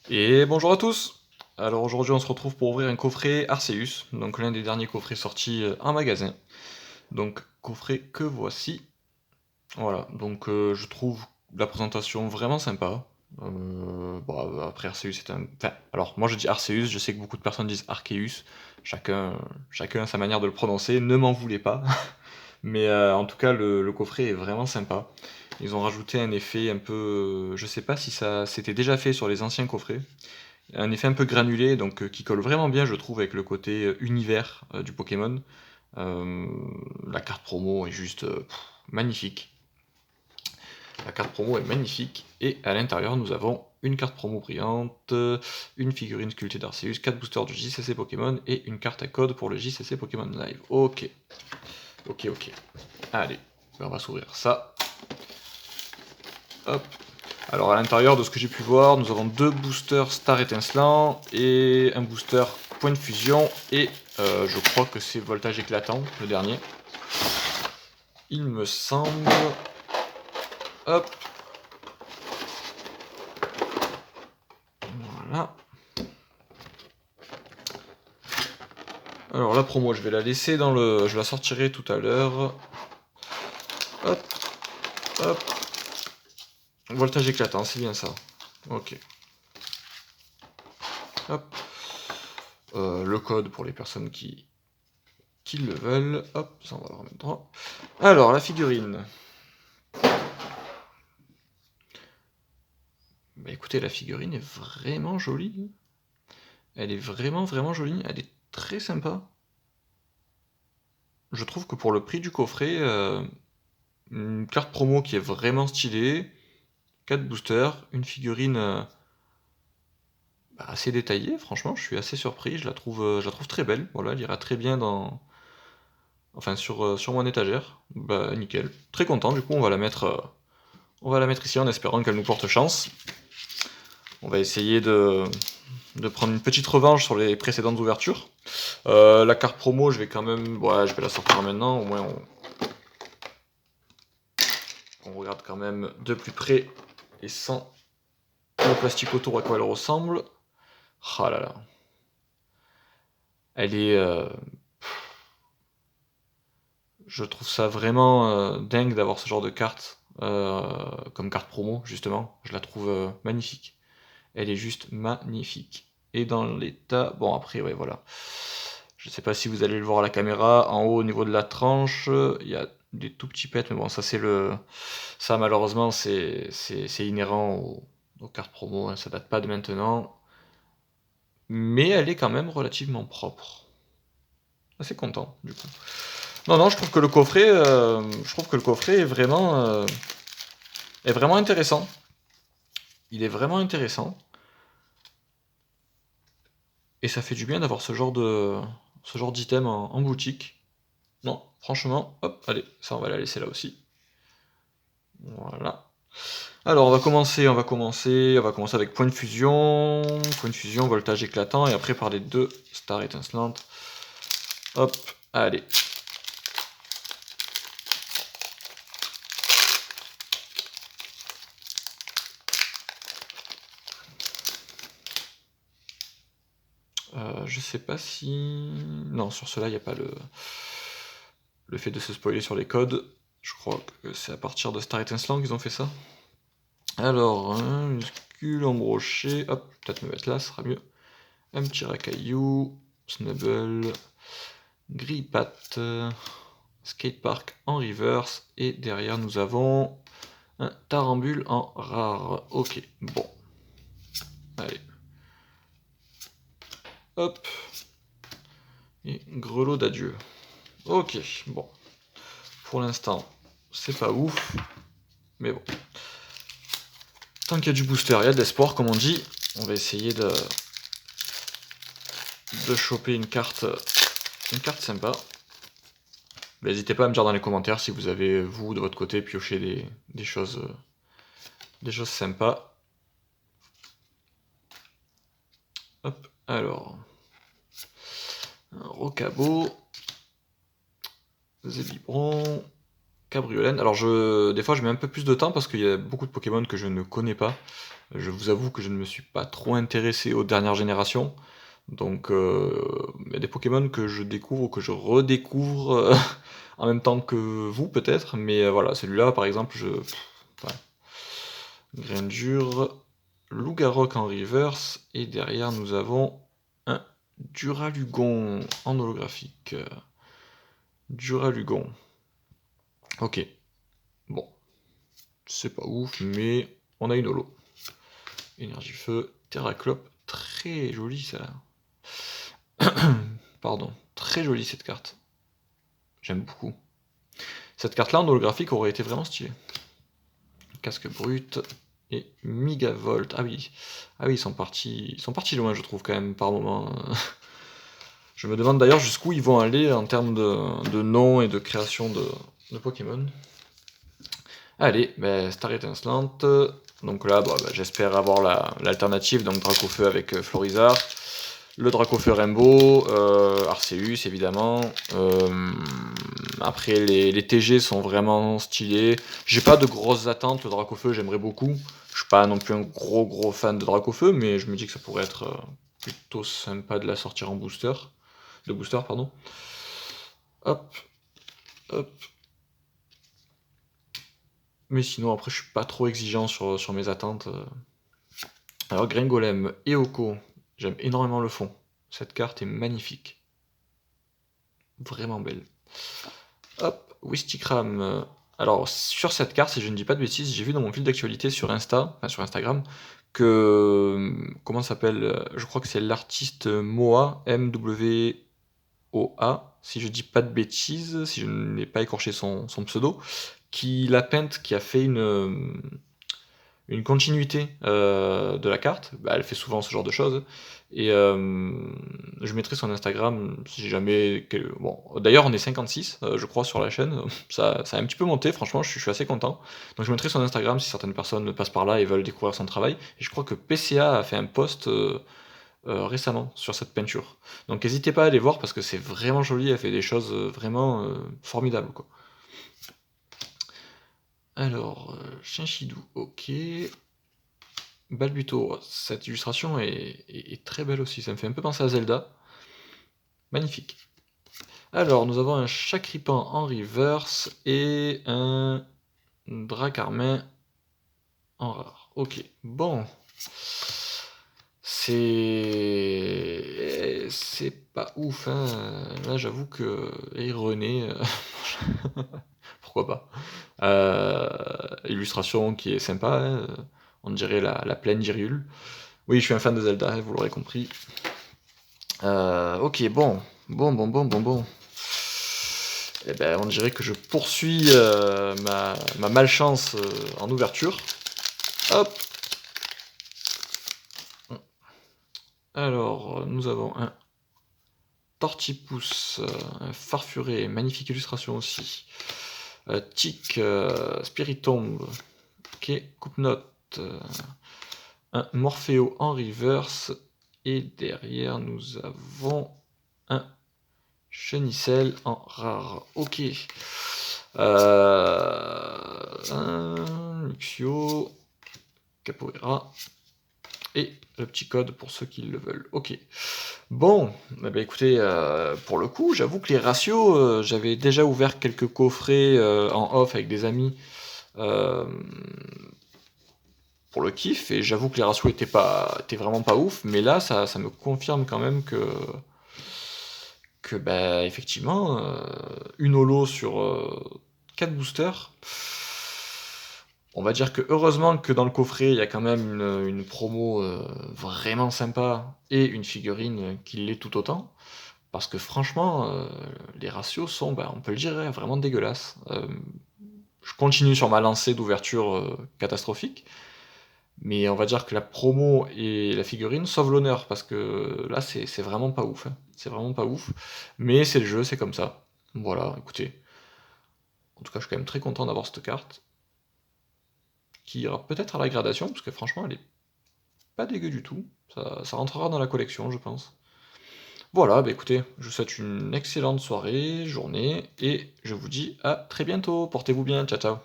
Et bonjour à tous! Alors aujourd'hui on se retrouve pour ouvrir un coffret Arceus, donc l'un des derniers coffrets sortis en magasin. Donc coffret que voici. Voilà, donc je trouve la présentation vraiment sympa. Bon, après Arceus c'est un... Enfin, alors moi je dis Arceus, je sais que beaucoup de personnes disent Arceus, chacun a sa manière de le prononcer, ne m'en voulez pas. Mais en tout cas le coffret est vraiment sympa. Ils ont rajouté un effet un peu... je sais pas si ça s'était déjà fait sur les anciens coffrets. Un effet un peu granulé, donc qui colle vraiment bien, je trouve, avec le côté univers du Pokémon. Euh, la carte promo est juste magnifique. La carte promo est magnifique. Et à l'intérieur, nous avons une carte promo brillante, une figurine sculptée d'Arceus, 4 boosters du JCC Pokémon et une carte à code pour le JCC Pokémon Live. Ok. Ok, ok. Allez, on va s'ouvrir ça. Hop. Alors à l'intérieur de ce que j'ai pu voir, nous avons deux boosters Star Étincelant et un booster Point de Fusion et je crois que c'est Voltage Éclatant, le dernier. Il me semble... Hop. Voilà. Alors la promo, je vais la laisser dans le... Je la sortirai tout à l'heure. Hop. Hop. Voltage Éclatant, c'est bien ça. Ok. Hop. Le code pour les personnes qui le veulent. Hop, ça on va le remettre droit. Alors, la figurine. Bah écoutez, la figurine est vraiment jolie. Elle est vraiment jolie. Elle est très sympa. Je trouve que pour le prix du coffret, une carte promo qui est vraiment stylée, 4 boosters, une figurine assez détaillée, franchement, je suis assez surpris. Je la trouve très belle. Voilà, elle ira très bien dans... Enfin, sur mon étagère. Bah nickel. Très content, du coup, on va la mettre ici en espérant qu'elle nous porte chance. On va essayer de prendre une petite revanche sur les précédentes ouvertures. La carte promo, je vais quand même... Ouais, je vais la sortir maintenant, au moins on regarde quand même de plus près et sans le plastique autour à quoi elle ressemble. Ah là là. Elle est... je trouve ça vraiment dingue d'avoir ce genre de carte comme carte promo, justement. Je la trouve magnifique. Elle est juste magnifique. Et dans l'état... Bon, après, ouais, voilà. Je sais pas si vous allez le voir à la caméra. En haut, au niveau de la tranche, il y a des tout petits pets. Mais bon, ça, c'est le... Ça, malheureusement, c'est inhérent aux cartes promo. Hein, ça date pas de maintenant. Mais elle est quand même relativement propre. Assez content, du coup. Non, non, je trouve que le coffret est vraiment intéressant. Il est vraiment intéressant. Et ça fait du bien d'avoir ce genre d'item en boutique. Non, franchement, hop, allez, ça on va la laisser là aussi. Voilà. Alors on va commencer avec point de fusion, voltage éclatant, et après par les deux stars étincelantes. Hop, allez. Je sais pas si... Non, sur cela, il n'y a pas le fait de se spoiler sur les codes. Je crois que c'est à partir de Star Étincelant qu'ils ont fait ça. Alors, un muscule embroché, hop, peut-être me mettre là, ce sera mieux. Un petit racaillou, Snubble, Grippat, Skatepark en reverse, et derrière nous avons un Tarambule en rare. Ok, bon. Allez. Hop. Et grelot d'adieu. Ok, bon. Pour l'instant, c'est pas ouf. Mais bon. Tant qu'il y a du booster, il y a de l'espoir, comme on dit. On va essayer de choper une carte sympa. N'hésitez pas à me dire dans les commentaires si vous avez, vous, de votre côté, pioché des choses sympas. Hop, alors. Un Rocabo. Zébibron. Cabriolène. Alors, des fois, je mets un peu plus de temps parce qu'il y a beaucoup de Pokémon que je ne connais pas. Je vous avoue que je ne me suis pas trop intéressé aux dernières générations, donc il y a des Pokémon que je découvre ou que je redécouvre, en même temps que vous peut-être, mais voilà, celui-là par exemple, ouais. Grindure, Lugarok en reverse, et derrière nous avons un Duralugon en holographique. Duralugon. Ok, bon, c'est pas ouf, mais on a une holo. Énergie feu, Terraclope, très jolie ça. Pardon, très jolie cette carte. J'aime beaucoup. Cette carte-là en holographique aurait été vraiment stylée. Casque brut et Migavolt. Ah oui, ils sont partis loin, je trouve quand même par moment. Je me demande d'ailleurs jusqu'où ils vont aller en termes de nom et de création de Pokémon. Allez, Star étincelante. Donc là, j'espère avoir l'alternative, donc Dracofeu avec Florizard. Le Dracofeu Rainbow, Arceus évidemment. Après, les TG sont vraiment stylés. J'ai pas de grosses attentes, le Dracofeu j'aimerais beaucoup. Je suis pas non plus un gros fan de Dracofeu, mais je me dis que ça pourrait être plutôt sympa de la sortir en booster. De booster, pardon. Hop, hop. Mais sinon, après, je suis pas trop exigeant sur mes attentes. Alors, Gringolem et Oko, j'aime énormément le fond. Cette carte est magnifique. Vraiment belle. Hop, Wistikram. Alors, sur cette carte, si je ne dis pas de bêtises, j'ai vu dans mon fil d'actualité sur sur Instagram, que. Comment ça s'appelle? Je crois que c'est l'artiste Moa, MWOA, si je dis pas de bêtises, si je n'ai pas écorché son pseudo, qui l'a peinte, qui a fait une continuité de la carte. Elle fait souvent ce genre de choses. Et je mettrai son Instagram si jamais. Bon, d'ailleurs, on est 56, je crois, sur la chaîne. Ça a un petit peu monté, franchement, je suis assez content. Donc, je mettrai son Instagram si certaines personnes passent par là et veulent découvrir son travail. Et je crois que PCA a fait un post récemment sur cette peinture. Donc, n'hésitez pas à aller voir parce que c'est vraiment joli. Elle fait des choses vraiment formidables, quoi. Alors, Chinchidou, ok. Balbuto, cette illustration est très belle aussi, ça me fait un peu penser à Zelda. Magnifique. Alors, nous avons un Chakripan en reverse et un Dracarmin en rare. Ok, bon. C'est pas ouf, hein. Là, j'avoue que... Et René... pourquoi pas. Illustration qui est sympa, hein. On dirait la plaine d'Hyrule. Oui, je suis un fan de Zelda, vous l'aurez compris. Ok, bon. Bon. Eh ben, on dirait que je poursuis ma malchance en ouverture. Hop. Alors, nous avons un Tortipousse, un Farfuré, magnifique illustration aussi. Tic, Spiritomb, ok, Coupe-Note, un Morpheo en reverse, et derrière nous avons un Chenicel en rare. Ok. Un Luxio, Capoeira, et le petit code pour ceux qui le veulent. Ok. Bon, écoutez, pour le coup, j'avoue que les ratios, j'avais déjà ouvert quelques coffrets en off avec des amis pour le kiff, et j'avoue que les ratios étaient vraiment pas ouf, mais là, ça me confirme quand même que effectivement, une holo sur 4 boosters. On va dire que heureusement que dans le coffret, il y a quand même une promo vraiment sympa et une figurine qui l'est tout autant. Parce que franchement, les ratios sont, on peut le dire, hein, vraiment dégueulasses. Je continue sur ma lancée d'ouverture catastrophique. Mais on va dire que la promo et la figurine sauvent l'honneur, parce que là, c'est vraiment pas ouf, hein. C'est vraiment pas ouf. Mais c'est le jeu, c'est comme ça. Voilà, écoutez. En tout cas, je suis quand même très content d'avoir cette carte, qui ira peut-être à la gradation, parce que franchement, elle est pas dégueu du tout. Ça rentrera dans la collection, je pense. Voilà, écoutez, je vous souhaite une excellente soirée, journée, et je vous dis à très bientôt. Portez-vous bien, ciao ciao.